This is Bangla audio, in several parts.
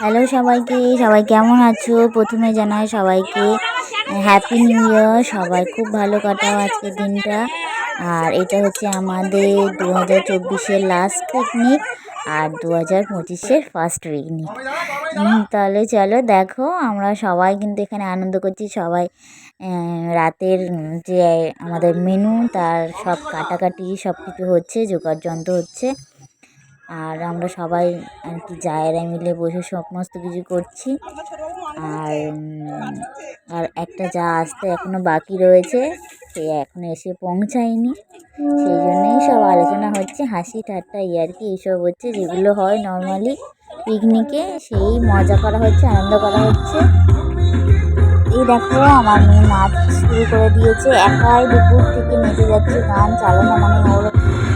হ্যালো সবাইকে, সবাই কেমন আছো? প্রথমে জানাই সবাইকে হ্যাপি নিউ ইয়ার। সবাই খুব ভালো কাটাও আজকের দিনটা। আর এটা হচ্ছে আমাদের 2024-এর লাস্ট পিকনিক আর 2025-এর ফার্স্ট পিকনিক। তাহলে চলো দেখো, আমরা সবাই কিন্তু এখানে আনন্দ করছি। সবাই রাতের যে আমাদের মেনু তার সব কাটাকাটি সব কিছু হচ্ছে, জোগাড় যন্ত্র হচ্ছে। আর আমরা সবাই আর কি জায়েরা মিলে বসে সমস্ত কিছু করছি। আর একটা যা আসতে এখনও বাকি রয়েছে, সে এখনো এসে পৌঁছায়নি। সেই জন্যেই সব আলোচনা হচ্ছে, হাসি ঠাট্টা ইয়ার্কি এইসব হচ্ছে, যেগুলো হয় নর্মালি পিকনিকে। সেই মজা করা হচ্ছে, আনন্দ করা হচ্ছে। এই দেখো, আমার মেয়ে নাচ শুরু করে দিয়েছে। একাই দুপুর থেকে নেচে যাচ্ছে, গান চালানো মানে ওর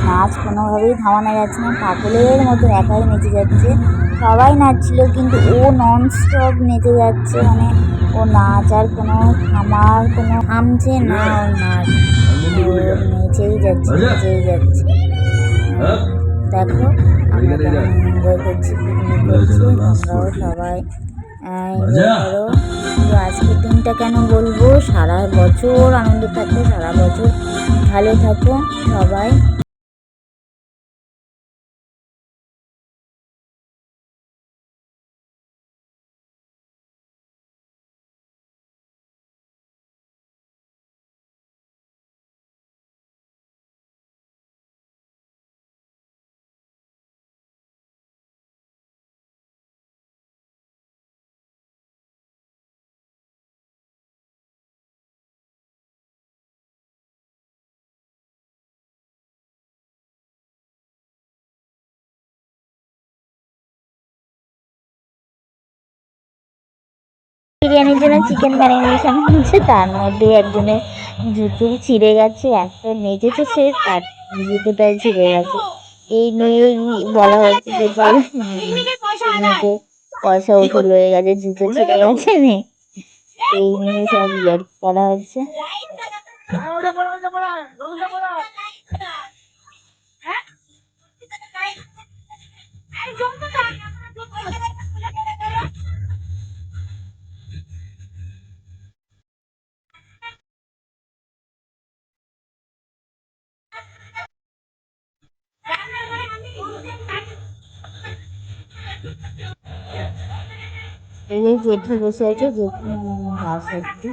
নাচ কোনোভাবেই থামানো যাচ্ছে না। পাগলের মতো একাই নেচে যাচ্ছে। সবাই নাচছিল কিন্তু ও নন স্টপ নেচে যাচ্ছে, মানে ও নাচ আর কোনো থামছে না। ওর নাচ নেচেই যাচ্ছে। দেখো আমরা কেমন এনজয় করছি, পিকনিক করছি। তোমরাও সবাই এনজয় করো। তো আজকের দিনটা কেন বলবো, সারা বছর আনন্দ থাকো, সারা বছর ভালো থাকো সবাই। বিরিয়ানির জন্য চিকেন বানিয়ে দিয়েছিলাম হচ্ছে, তার মধ্যে একজনের জুতো ছিঁড়ে গেছে। একটা নেচেছে, সে তার জুতোটাই ছিঁড়ে গেছে। এই নিয়ে বলা হচ্ছে যে মেয়েকে পয়সা উঠুল হয়ে গেছে, জুতো ছিঁড়ে গেছে নে। এই নিয়ে সব ইয়ার করা হচ্ছে। এই জেঠু বসে আছে, জেঠু ঘাস হচ্ছে।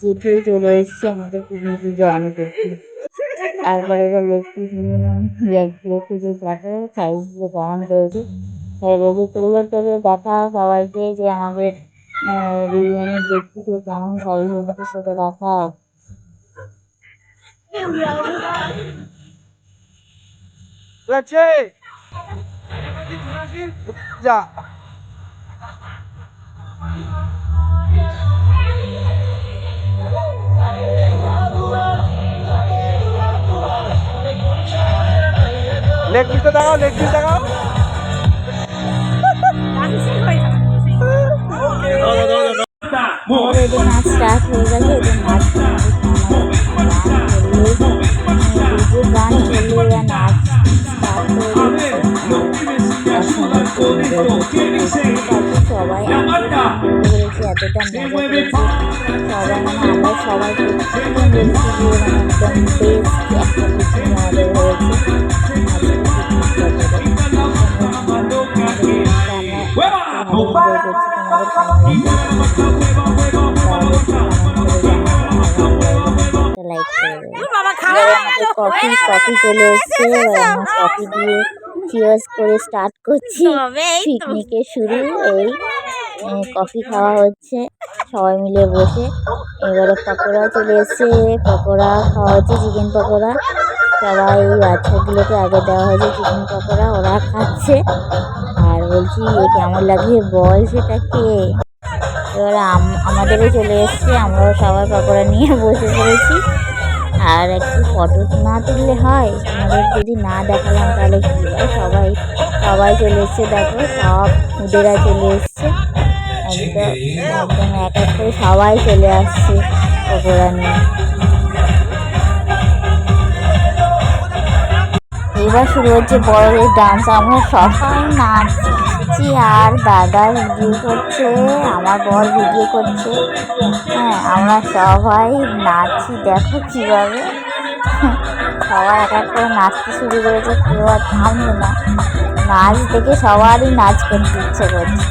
জেঠু চলে এসছে আমাদের পিকনিকে জয়েন করতে। তারপরে লক্ষ্মী দেখে সাইজগুলো কেমন করেছে। রেডি করলে তোকে দেখা সবাইকে যে আমাদের বিরিয়ানির ব্যক্তিকে কেমন সাইজ হচ্ছে সেটা দেখা। যা লেগ পিসটা দেখাও, লেগ পিস দেখাও। এদের নাচ স্টার্ট হয়ে গেছে। এদের নাচ গান চললে নাচ স্টার্ট হয়ে গেছে। সবাই করেছি, এতটা মজা করেছি সবাই, মানে আমরা সবাই প্রত্যেকদিন বলছি যে মানে একদম বেস্ট একটা পিকনিক আমাদের হয়েছে। কফি চলে এসছে, কফি দিয়ে চিয়ার্স করে স্টার্ট করছি পিকনিকের শুরু। এই কফি খাওয়া হচ্ছে সবাই মিলে বসে। এবারে পকোড়া চলে এসছে, পকোড়া খাওয়া হচ্ছে, চিকেন পকোড়া। সবাই বাচ্চাগুলোকে আগে দেওয়া হয়েছে চিকেন পকোড়া, ওরা খাচ্ছে। আর বলছি কেমন লাগে বল সেটাকে। এবারে আমাদেরও চলে এসছে, আমরাও সবাই পকোড়া নিয়ে বসে পড়েছি। আর একটু ফটো না তুললে হয়, আমাদের যদি না দেখালাম তাহলে কি হয়। সবাই চলে এসছে, দেখো সব খুদেরা চলে এসছে, একদম এক এক করে সবাই চলে আসছে পকোড়া নিয়ে। এবার শুরু হচ্ছে বড়দের ডান্স। আমরা সবাই নাচছি আর দাদা ভিডিও করছে, আমার বর ভিডিও করছে। হ্যাঁ, আমরা সবাই নাচছি, দেখো কীভাবে সবাই এক এক করে নাচতে শুরু করেছে, কেউ আর থামবে না। নাচ দেখে সবারই নাচ করতে ইচ্ছে করছে।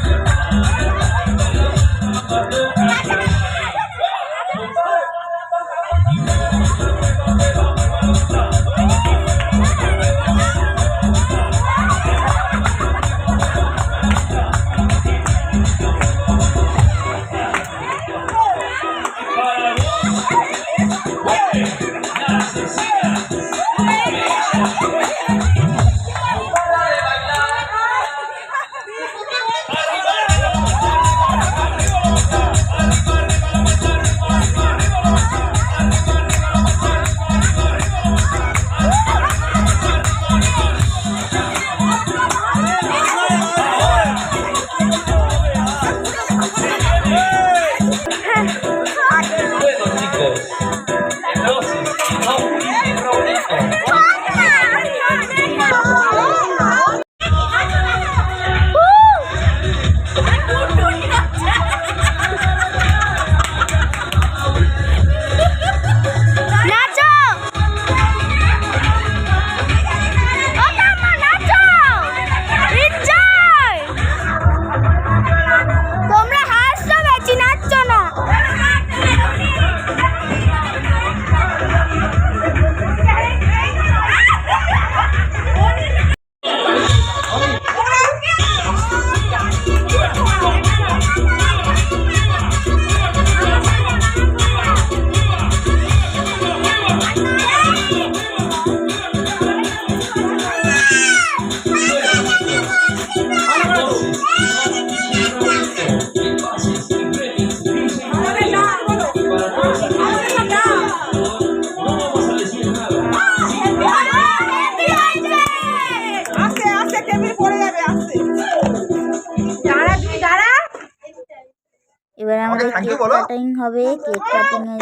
এবার আমাদের কেক কাটিং হবে। কেক কাটিং এর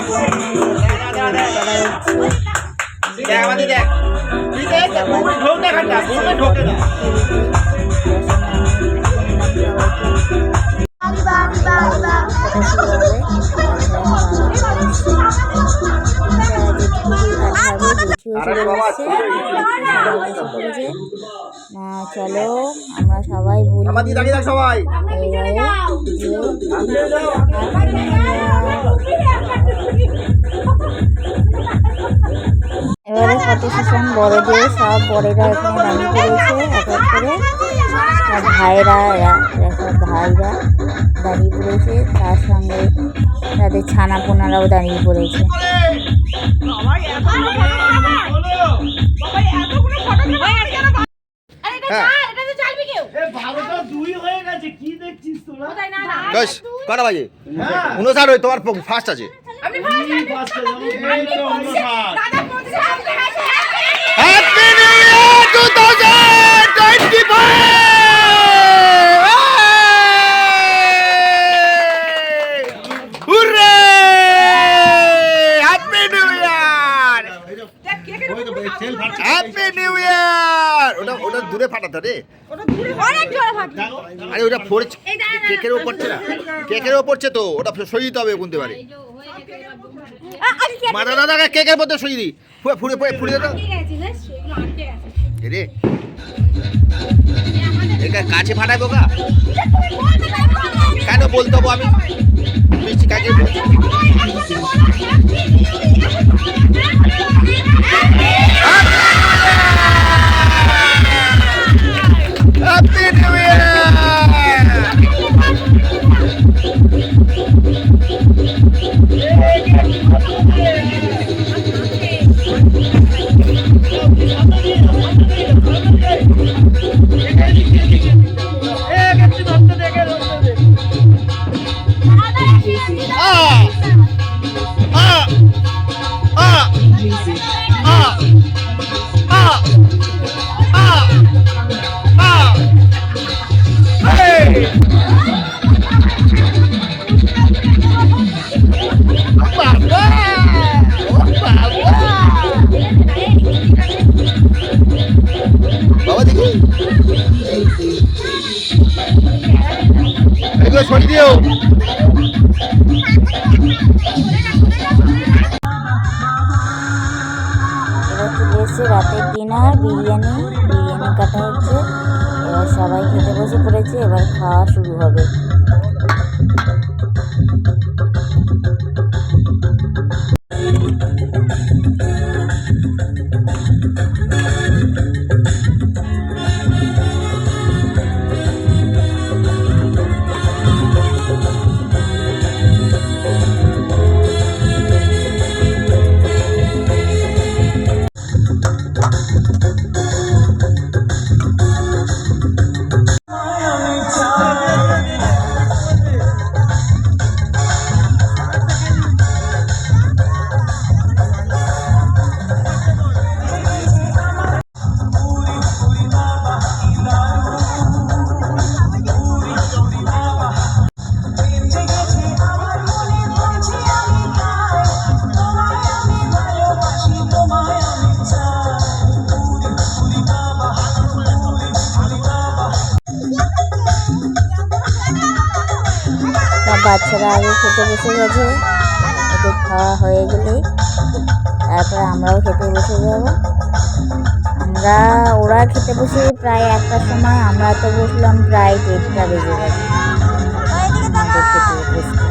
চলো আমরা সবাই বলি এবারে ফটো সেশন বড়দের, সব বড়েরা এখানে দাঁড়িয়ে পড়েছে এক এক করে। সব ভাইরা সব ভাইরা দাঁড়িয়ে পড়েছে, তার সঙ্গে তাদের ছানাপোনারাও দাঁড়িয়ে পড়েছে। কটা বাজে? 59 তোমার ফার্স্ট আছে। Happy new year 2025! Hurray! Happy new year! Happy new year! ওটা দূরে ফাটাতো রে। আরে ওটা ফোড়ছে, কেকের উপর পড়ছে না, কেকের উপর পড়ছে তো, ওটা সরিয়ে দিতে হবে কোনতে পারে। মাদা দাদাকে কেকের মধ্যে সরিয়ে দিই, ফুড়ে দাও রে। এটা কাছে ফাটাই বোকা, কেন বলতে হবো আমি মিষ্টি কাকে? Happy New Year! প্লেটগুলো সরিয়ে দিও। এবার চলে এসছে রাতের ডিনার, বিরিয়ানি কাটা হচ্ছে। এবার সবাই খেতে বসে পড়েছে, এবার খাওয়া শুরু হবে। সব বাচ্চারা আগে খেতে বসে গেছে, ওদের খাওয়া হয়ে গেলে তারপরে আমরাও খেতে বসে যাব। ওরা খেতে বসে প্রায় 1টার সময়, আমরা তো বসলাম প্রায় 1:30টা বেজে গেছে আমাদের খেতে বসতে।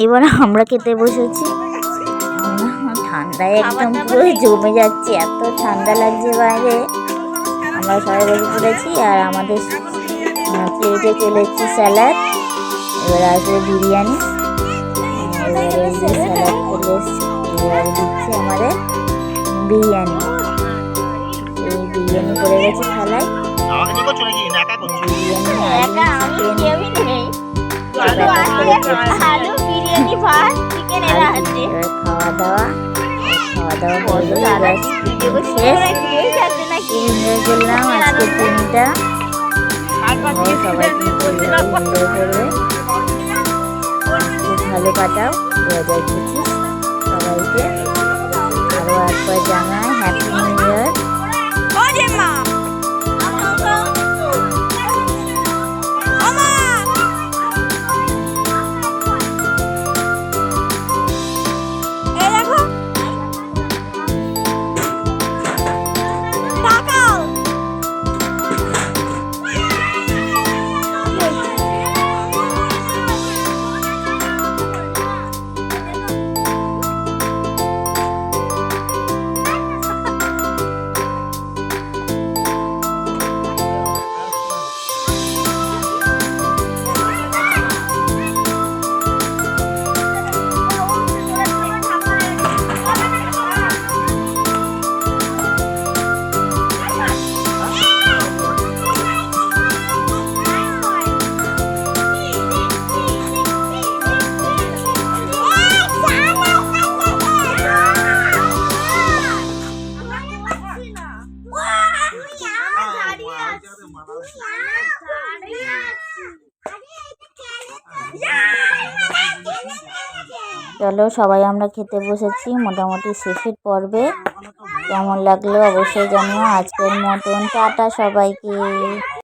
এবার আমরা খেতে বসেছি। ঠান্ডায় একদম পুরো জমে যাচ্ছে, এত ঠান্ডা লাগছে বাইরে। আমরা সবাই বসে পড়েছি আর আমাদের প্লেটে চলে এসেছি স্যালাড, এবার আসবে বিরিয়ানি। এবারে এই যে স্যালাড চলে এসছে, এবারে দিচ্ছে আমাদের বিরিয়ানি। এই বিরিয়ানি পড়ে গেছে থালায়। খাওয়া দাওয়া করলাম আজকে দিনটা। সবাই এনজয় করবে, খুব ভালো কাটাও 2025 সবাইকে। আরো একবার জানাই হ্যাপি নিউ ইয়ার। চলো সবাই আমরা খেতে বসেছি মোটামুটি শেষের পর্বে। কেমন লাগলো অবশ্যই জানিও। আজকের মতন টাটা সবাইকে।